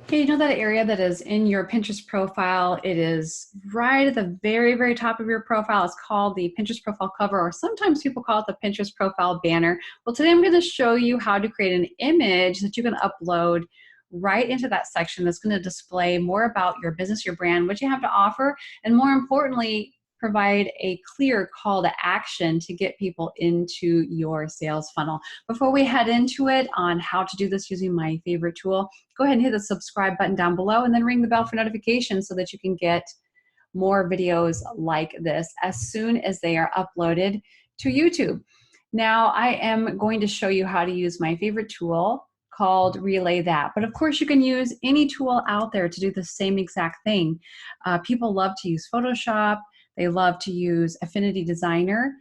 Okay, you know that area that is in your Pinterest profile? It is right at the very, very top of your profile. It's called the Pinterest profile cover, or sometimes people call it the Pinterest profile banner. Well, today I'm going to show you how to create an image that you can upload right into that section that's going to display more about your business, your brand, what you have to offer, and more importantly, provide a clear call to action to get people into your sales funnel. Before we head into it on how to do this using my favorite tool, go ahead and hit the subscribe button down below and then ring the bell for notifications so that you can get more videos like this as soon as they are uploaded to YouTube. Now, I am going to show you how to use my favorite tool called Relay That. But of course, you can use any tool out there to do the same exact thing. People love to use Photoshop. They love to use Affinity Designer,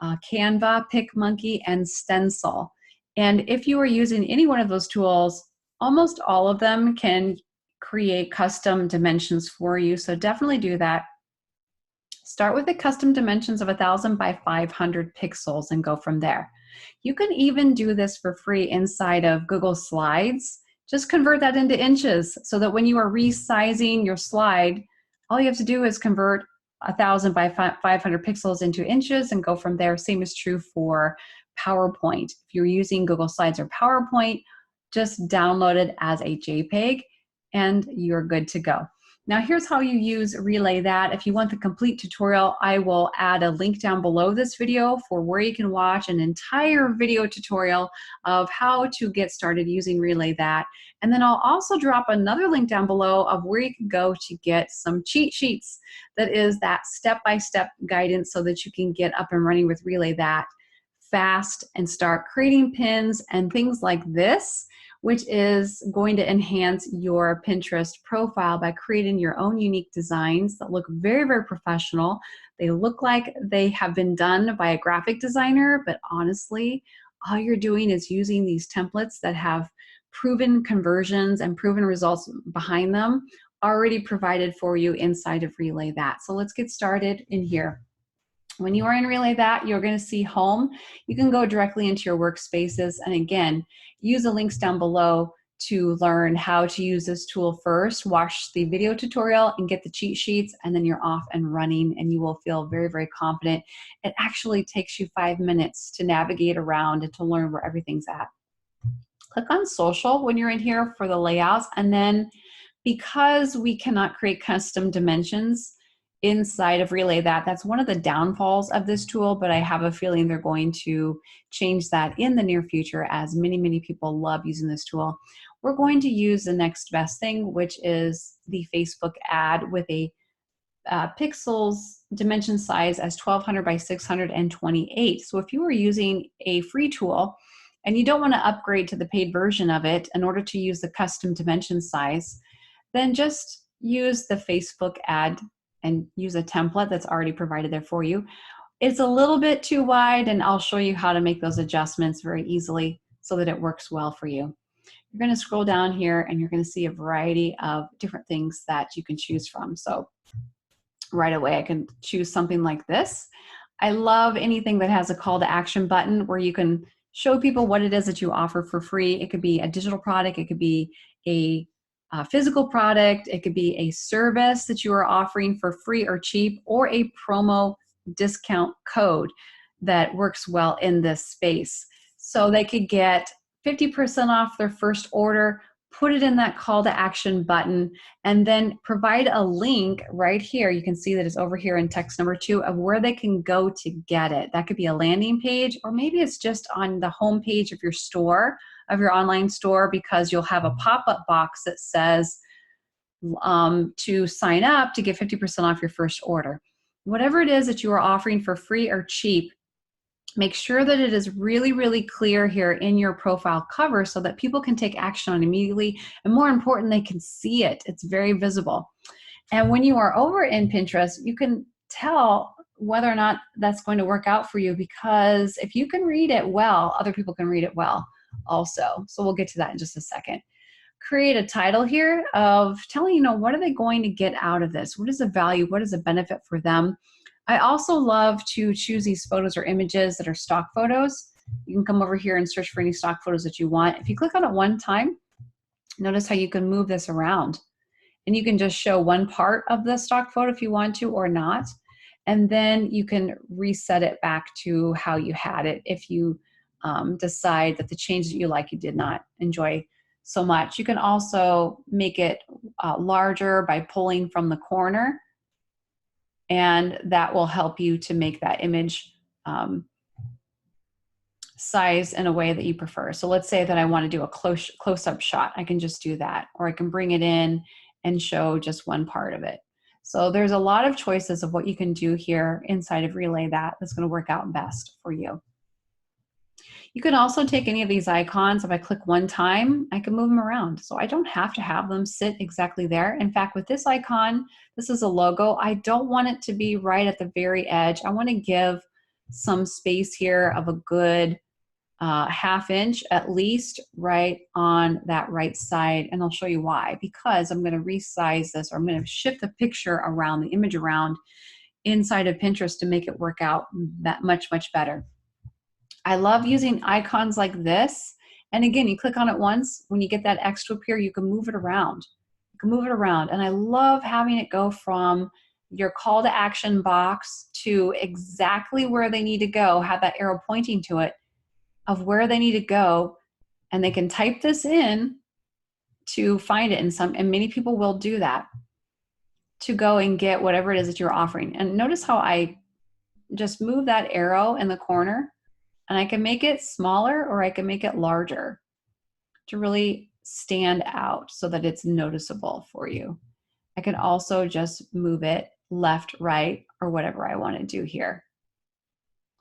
Canva, PicMonkey, and Stencil. And if you are using any one of those tools, almost all of them can create custom dimensions for you. So definitely do that. Start with the custom dimensions of 1,000 by 500 pixels and go from there. You can even do this for free inside of Google Slides. Just convert that into inches so that when you are resizing your slide, all you have to do is convert 1,000 by 500 pixels into inches and go from there. Same is true for PowerPoint. If you're using Google Slides or PowerPoint, just download it as a JPEG and you're good to go. Now here's how you use Relay That. If you want the complete tutorial, I will add a link down below this video for where you can watch an entire video tutorial of how to get started using Relay That. And then I'll also drop another link down below of where you can go to get some cheat sheets. That is that step-by-step guidance so that you can get up and running with Relay That fast and start creating pins and things like this, which is going to enhance your Pinterest profile by creating your own unique designs that look very, very professional. They look like they have been done by a graphic designer, but honestly, all you're doing is using these templates that have proven conversions and proven results behind them already provided for you inside of Relay That. So let's get started in here. When you are in Relay That, you're going to see home. You can go directly into your workspaces. And again, use the links down below to learn how to use this tool first. Watch the video tutorial and get the cheat sheets, and then you're off and running, and you will feel very, very confident. It actually takes you 5 minutes to navigate around and to learn where everything's at. Click on social when you're in here for the layouts, and then because we cannot create custom dimensions inside of Relay That, that's one of the downfalls of this tool, but I have a feeling they're going to change that in the near future as many, many people love using this tool. We're going to use the next best thing, which is the Facebook ad with a pixels dimension size as 1200 by 628. So if you were using a free tool and you don't want to upgrade to the paid version of it in order to use the custom dimension size, then just use the Facebook ad and use a template that's already provided there for you. It's a little bit too wide, and I'll show you how to make those adjustments very easily so that it works well for you. You're going to scroll down here and you're going to see a variety of different things that you can choose from. So right away I can choose something like this. I love anything that has a call to action button where you can show people what it is that you offer for free. It could be a digital product, it could be a physical product, it could be a service that you are offering for free or cheap, or a promo discount code that works well in this space. So they could get 50% off their first order, put it in that call to action button, and then provide a link right here. You can see that it's over here in text number 2 of where they can go to get it. That could be a landing page, or maybe it's just on the home page of your store, of your online store, because you'll have a pop-up box that says to sign up to get 50% off your first order. Whatever it is that you are offering for free or cheap, make sure that it is really, really clear here in your profile cover so that people can take action on it immediately, and more important, they can see it. It's very visible. And when you are over in Pinterest, you can tell whether or not that's going to work out for you, because if you can read it well, other people can read it well also. So we'll get to that in just a second. Create a title here of telling, what are they going to get out of this? What is the value? What is the benefit for them? I also love to choose these photos or images that are stock photos. You can come over here and search for any stock photos that you want. If you click on it one time, Notice how you can move this around. And you can just show one part of the stock photo if you want to or not. And then you can reset it back to how you had it if you decide that the changes that you like you did not enjoy so much. You can also make it larger by pulling from the corner, and that will help you to make that image size in a way that you prefer. So let's say that I want to do a close-up shot. I can just do that, or I can bring it in and show just one part of it. So there's a lot of choices of what you can do here inside of Relay that's going to work out best for you. You can also take any of these icons. If I click one time, I can move them around. So I don't have to have them sit exactly there. In fact, with this icon, this is a logo. I don't want it to be right at the very edge. I want to give some space here of a good ½ inch at least right on that right side. And I'll show you why. Because I'm going to resize this, or I'm going to shift the picture around, the image around inside of Pinterest to make it work out that much better. I love using icons like this. And again, you click on it once. When you get that X to appear, you can move it around. You can move it around. And I love having it go from your call to action box to exactly where they need to go, have that arrow pointing to it, of where they need to go, and they can type this in to find it and many people will do that to go and get whatever it is that you're offering. And notice how I just move that arrow in the corner, and I can make it smaller or I can make it larger to really stand out so that it's noticeable for you. I can also just move it left, right, or whatever I want to do here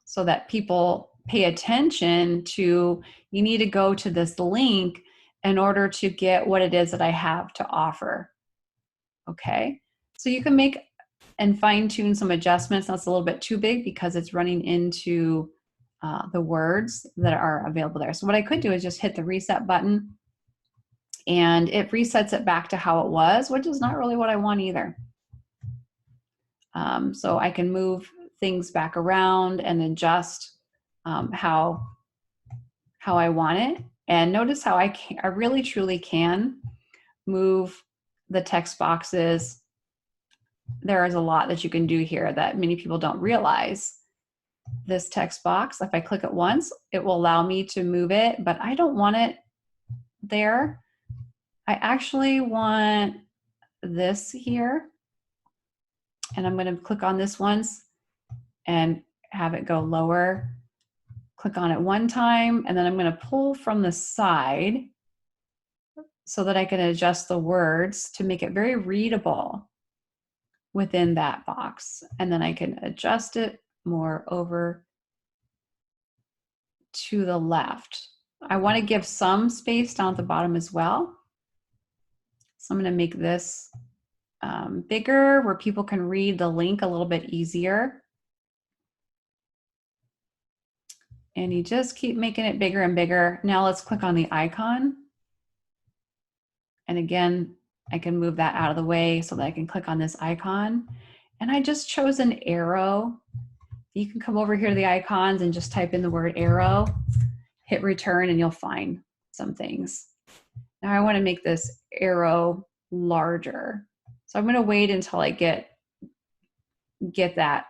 so that people pay attention to, you need to go to this link in order to get what it is that I have to offer. Okay, so you can make and fine tune some adjustments. That's a little bit too big because it's running into the words that are available there. So what I could do is just hit the reset button, and it resets it back to how it was, which is not really what I want either. So I can move things back around and adjust how I want it. And notice how I really truly can move the text boxes. There is a lot that you can do here that many people don't realize. This text box, if I click it once, it will allow me to move it, but I don't want it there. I actually want this here, and I'm going to click on this once and have it go lower. Click on it one time, and then I'm going to pull from the side so that I can adjust the words to make it very readable within that box. And then I can adjust it more over to the left. I want to give some space down at the bottom as well. So I'm going to make this bigger where people can read the link a little bit easier. And you just keep making it bigger and bigger. Now let's click on the icon. And again, I can move that out of the way so that I can click on this icon. And I just chose an arrow. You can come over here to the icons and just type in the word arrow, hit return, and you'll find some things. Now I want to make this arrow larger. So I'm going to wait until I get that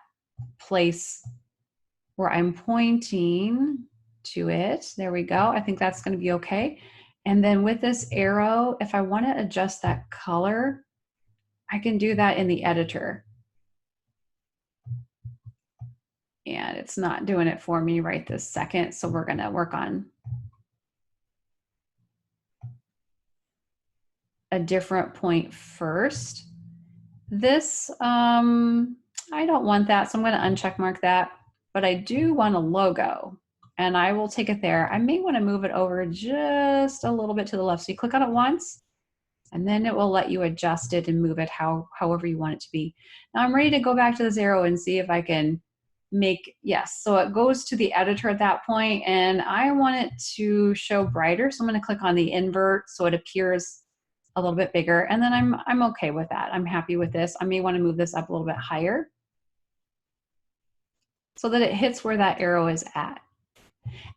place where I'm pointing to it. There we go. I think that's going to be okay. And then with this arrow, if I want to adjust that color, I can do that in the editor. And it's not doing it for me right this second. So we're going to work on a different point first. This, I don't want that. So I'm going to uncheck mark that, but I do want a logo, and I will take it there. I may want to move it over just a little bit to the left. So you click on it once, and then it will let you adjust it and move it however you want it to be. Now I'm ready to go back to this arrow and see if I can make, yes. So it goes to the editor at that point, and I want it to show brighter. So I'm going to click on the invert so it appears a little bit bigger, and then I'm okay with that. I'm happy with this. I may want to move this up a little bit higher so that it hits where that arrow is at.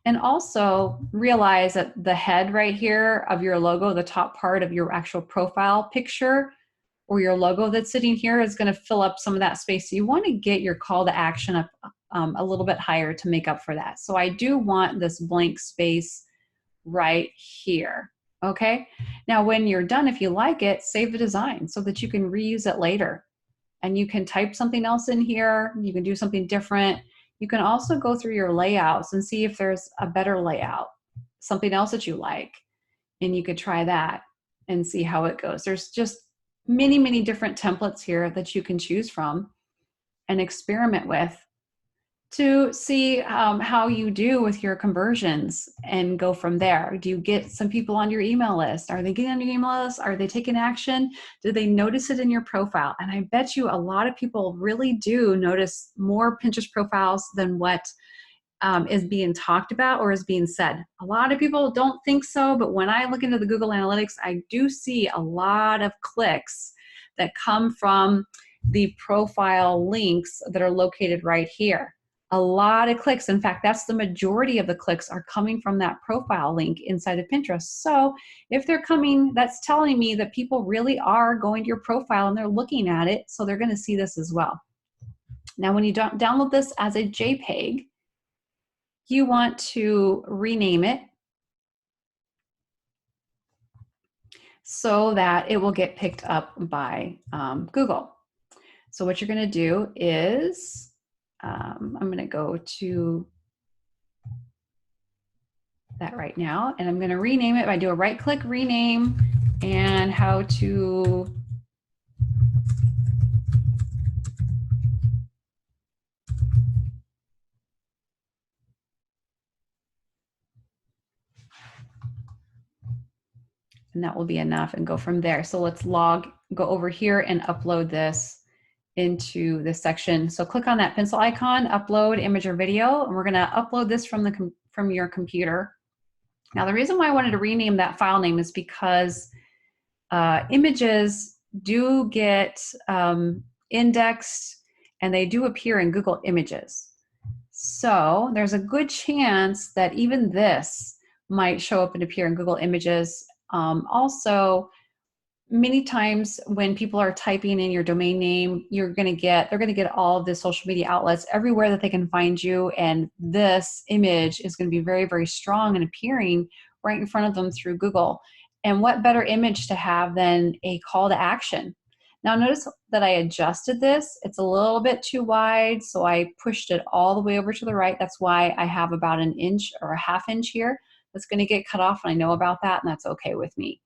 And also realize that the head right here of your logo, the top part of your actual profile picture or your logo that's sitting here is going to fill up some of that space. So you want to get your call to action up a little bit higher to make up for that. So I do want this blank space right here. Okay. Now, when you're done, if you like it, save the design so that you can reuse it later. And you can type something else in here. You can do something different. You can also go through your layouts and see if there's a better layout, something else that you like, and you could try that and see how it goes. There's just many, many different templates here that you can choose from and experiment with to see how you do with your conversions and go from there. Do you get some people on your email list? Are they getting on your email list? Are they taking action? Do they notice it in your profile? And I bet you a lot of people really do notice more Pinterest profiles than what is being talked about or is being said. A lot of people don't think so, but when I look into the Google Analytics, I do see a lot of clicks that come from the profile links that are located right here. A lot of clicks. In fact, that's the majority of the clicks are coming from that profile link inside of Pinterest. So if they're coming, that's telling me that people really are going to your profile and they're looking at it. So they're going to see this as well. Now, when you download this as a JPEG, you want to rename it so that it will get picked up by Google. So what you're going to do is, I'm going to go to that right now, and I'm going to rename it. I do a right-click rename and how to and that will be enough and go from there. So let's go over here and upload this into this section. So click on that pencil icon, upload image or video, and we're going to upload this from your computer. Now, the reason why I wanted to rename that file name is because images do get indexed and they do appear in Google Images. So there's a good chance that even this might show up and appear in Google Images. Also, many times when people are typing in your domain name, they're going to get all of the social media outlets everywhere that they can find you. And this image is going to be very, very strong and appearing right in front of them through Google. And what better image to have than a call to action? Now notice that I adjusted this. It's a little bit too wide, so I pushed it all the way over to the right. That's why I have about an inch or a half inch here that's going to get cut off, and I know about that, and that's okay with me.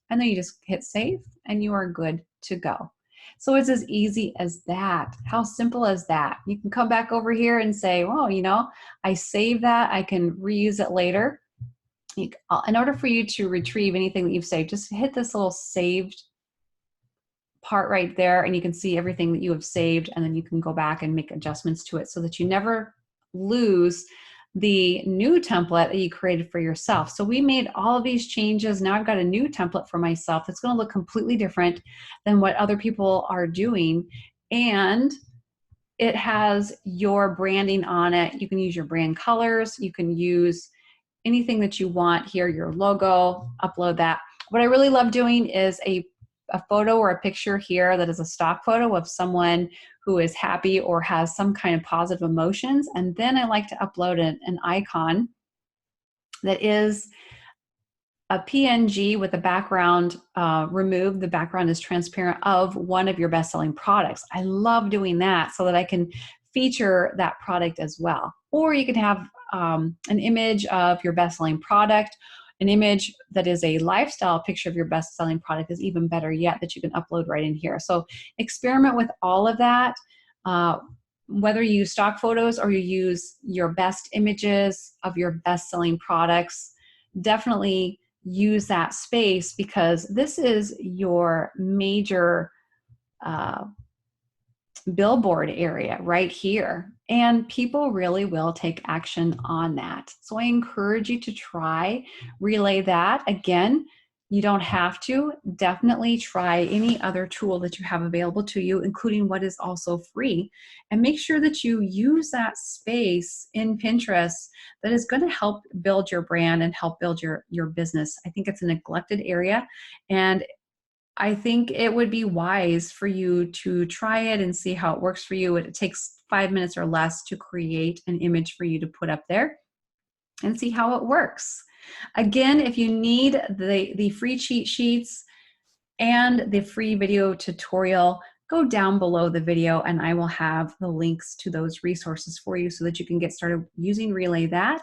And then you just hit save and you are good to go. So it's as easy as that. How simple is that? You can come back over here and say, well, I saved that. I can reuse it later. In order for you to retrieve anything that you've saved, just hit this little saved part right there and you can see everything that you have saved, and then you can go back and make adjustments to it so that you never lose the new template that you created for yourself. So we made all of these changes. Now I've got a new template for myself that's going to look completely different than what other people are doing. And it has your branding on it. You can use your brand colors. You can use anything that you want here, your logo, upload that. What I really love doing is a photo or a picture here that is a stock photo of someone who is happy or has some kind of positive emotions. And then I like to upload an icon that is a PNG with the background removed. The background is transparent of one of your best-selling products. I love doing that so that I can feature that product as well. Or you can have an image of your best-selling product. An image that is a lifestyle picture of your best-selling product is even better yet, that you can upload right in here. So experiment with all of that, whether you use stock photos or you use your best images of your best-selling products. Definitely use that space because this is your major billboard area right here, and people really will take action on that. So I encourage you to relay that. Again, You don't have to. Definitely try any other tool that you have available to you, including what is also free. And make sure that you use that space in Pinterest that is going to help build your brand and help build your business. I think it's a neglected area. And I think it would be wise for you to try it and see how it works for you. It takes 5 minutes or less to create an image for you to put up there and see how it works. Again, if you need the free cheat sheets and the free video tutorial, go down below the video and I will have the links to those resources for you so that you can get started using Relay that.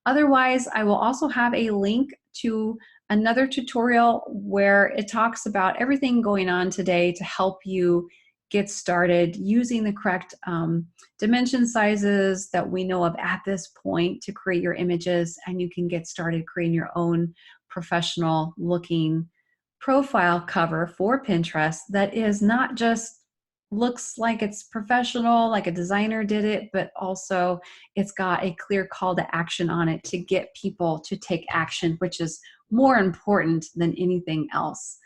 Otherwise, I will also have a link to another tutorial where it talks about everything going on today to help you get started using the correct dimension sizes that we know of at this point to create your images, and you can get started creating your own professional looking profile cover for Pinterest that is not just looks like it's professional, like a designer did it, but also it's got a clear call to action on it to get people to take action, which is more important than anything else.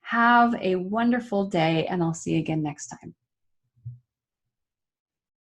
Have a wonderful day, and I'll see you again next time.